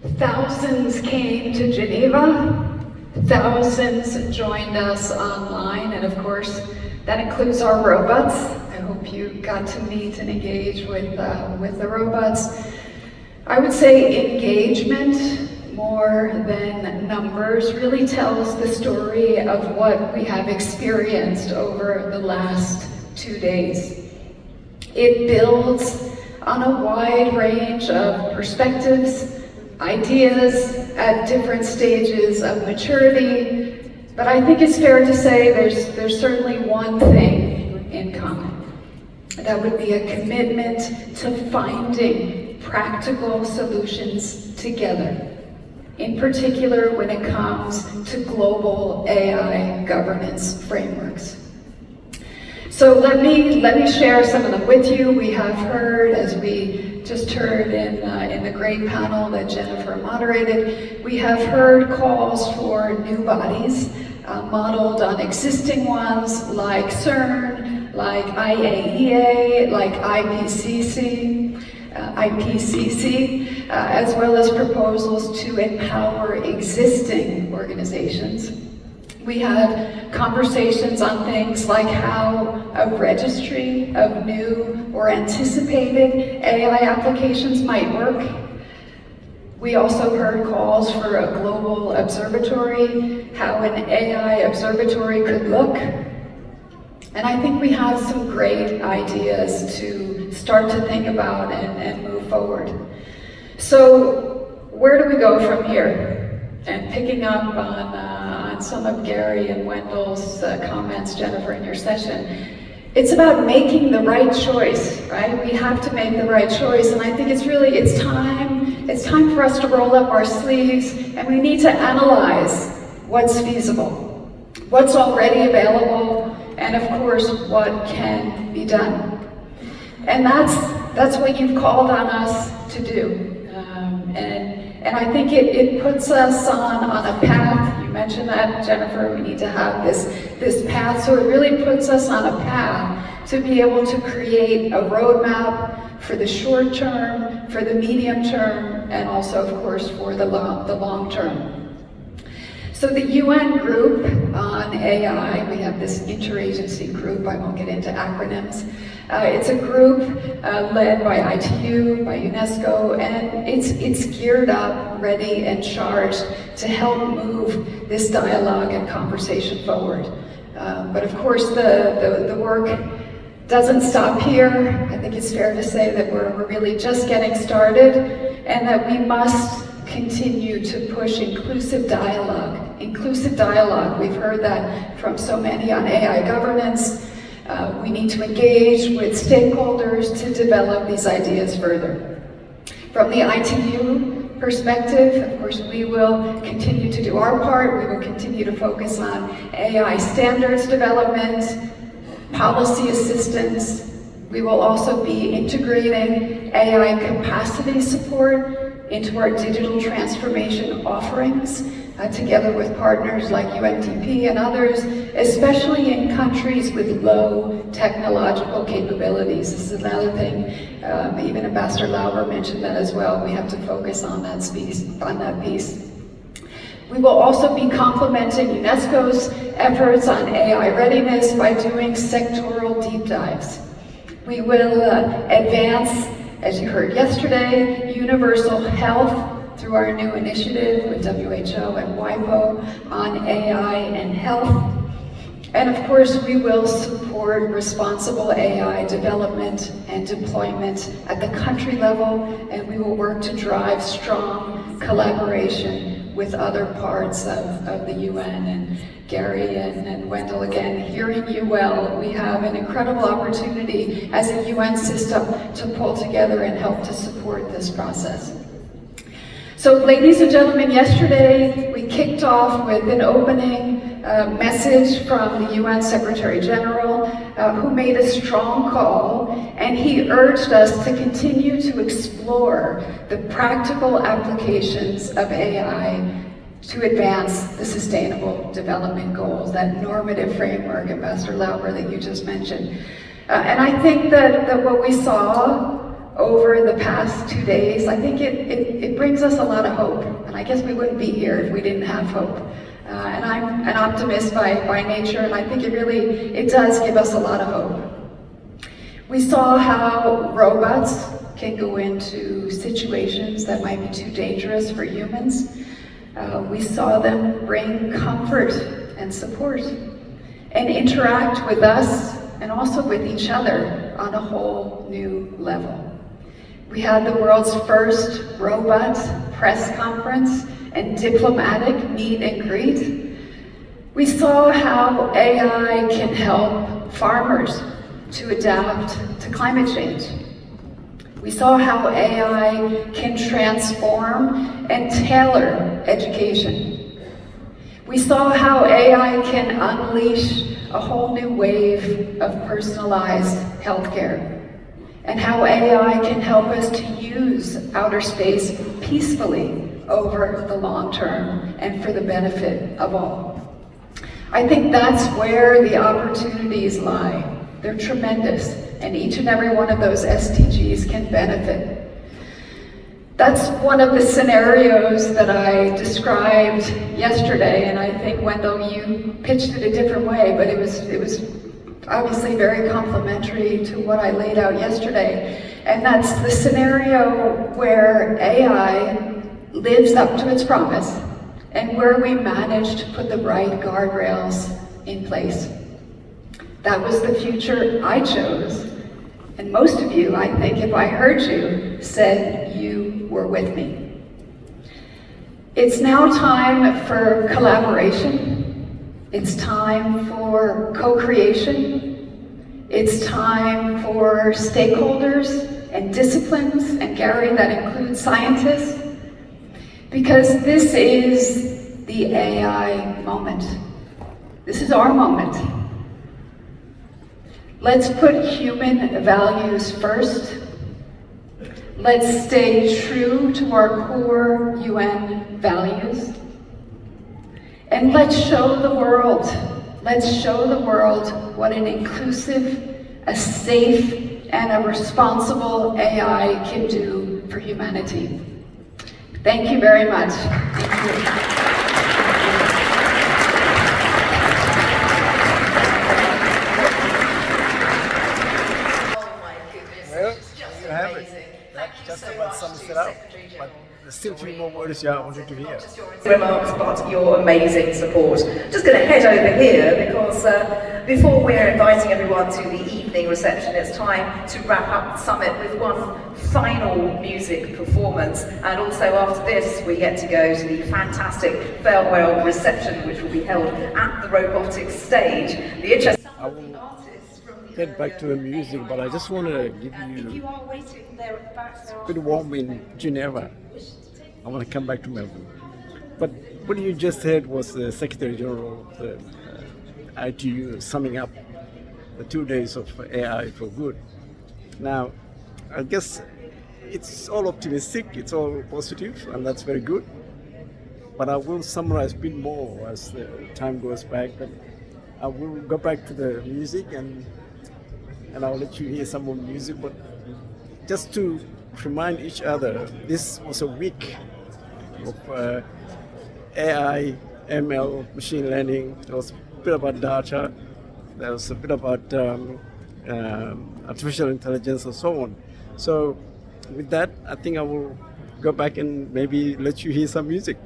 Thousands came to Geneva, thousands joined us online, and of course, that includes our robots. I hope you got to meet and engage with the robots. I would say engagement, more than numbers, really tells the story of what we have experienced over the last 2 days. It builds on a wide range of perspectives, ideas at different stages of maturity, but I think it's fair to say there's certainly one thing in common. That would be a commitment to finding practical solutions together, in particular when it comes to global AI governance frameworks. So let me share some of them with you. We have heard, as we just heard in the great panel that Jennifer moderated, we have heard calls for new bodies modeled on existing ones like CERN, like IAEA, like IPCC, as well as proposals to empower existing organizations. We had conversations on things like how a registry of new or anticipated AI applications might work. We also heard calls for a global observatory, how an AI observatory could look. And I think we have some great ideas to start to think about and move forward. So where do we go from here? And picking up on some of Gary and Wendell's comments, Jennifer, in your session, it's about making the right choice, right? We have to make the right choice, and I think it's time for us to roll up our sleeves, and we need to analyze what's feasible, what's already available, and of course, what can be done. And that's what you've called on us to do. And I think it puts us on a path. You mentioned that, Jennifer, we need to have this path. So it really puts us on a path to be able to create a roadmap for the short term, for the medium term, and also, of course, for the long term. So the UN group on AI, we have this interagency group, I won't get into acronyms. It's a group led by ITU, by UNESCO, and it's geared up, ready, and charged to help move this dialogue and conversation forward. But of course, the work doesn't stop here. I think it's fair to say that we're really just getting started, and that we must continue to push inclusive dialogue. Inclusive dialogue, we've heard that from so many on AI governance. We need to engage with stakeholders to develop these ideas further. From the ITU perspective, of course, we will continue to do our part. We will continue to focus on AI standards development, policy assistance. We will also be integrating AI capacity support into our digital transformation offerings, together with partners like UNDP and others, especially in countries with low technological capabilities. This is another thing, even Ambassador Lauber mentioned that as well. We have to focus on that piece. We will also be complementing UNESCO's efforts on AI readiness by doing sectoral deep dives. We will advance, as you heard yesterday, universal health through our new initiative with WHO and WIPO on AI and health. And of course, we will support responsible AI development and deployment at the country level, and we will work to drive strong collaboration with other parts of the UN. And Gary and Wendell, again, hearing you well, we have an incredible opportunity as a UN system to pull together and help to support this process. So ladies and gentlemen, yesterday we kicked off with an opening message from the UN Secretary General, who made a strong call, and he urged us to continue to explore the practical applications of AI to advance the Sustainable Development Goals, that normative framework, Ambassador Lauber, that you just mentioned. And I think that what we saw over the past 2 days, I think it brings us a lot of hope. And I guess we wouldn't be here if we didn't have hope. And I'm an optimist by nature, and I think it does give us a lot of hope. We saw how robots can go into situations that might be too dangerous for humans. We saw them bring comfort and support and interact with us and also with each other on a whole new level. We had the world's first robot press conference and diplomatic meet and greet. We saw how AI can help farmers to adapt to climate change. We saw how AI can transform and tailor education. We saw how AI can unleash a whole new wave of personalized healthcare, and how AI can help us to use outer space peacefully over the long term and for the benefit of all. I think that's where the opportunities lie. They're tremendous, and each and every one of those SDGs can benefit. That's one of the scenarios that I described yesterday, and I think, Wendell, you pitched it a different way, but it was obviously very complementary to what I laid out yesterday. And that's the scenario where AI lives up to its promise and where we manage to put the right guardrails in place. That was the future I chose. And most of you, I think, if I heard you, said you were with me. It's now time for collaboration. It's time for co-creation. It's time for stakeholders and disciplines, and Gary, that includes scientists, because this is the AI moment. This is our moment. Let's put human values first. Let's stay true to our core UN values. And let's show the world what an inclusive, a safe, and a responsible AI can do for humanity. Thank you very much. Thank you. Have it. That just about sums it up. But there's still a few more words I wanted to hear. Remarks, but your amazing support. Just going to head over here because before we're inviting everyone to the evening reception, it's time to wrap up the summit with one final music performance. And also after this, we get to go to the fantastic farewell reception, which will be held at the robotics stage. The interest. I will get back to the music, but I just want to give you a bit warm in Geneva. I want to come back to Melbourne. But what you just heard was the Secretary General of the Ai4good summing up the 2 days of Ai4good. Now, I guess it's all optimistic, it's all positive, and that's very good. But I will summarize a bit more as the time goes back. But I will go back to the music and I'll let you hear some more music. But just to remind each other, this was a week of AI, ML, machine learning. There was a bit about data. There was a bit about artificial intelligence and so on. So with that, I think I will go back and maybe let you hear some music.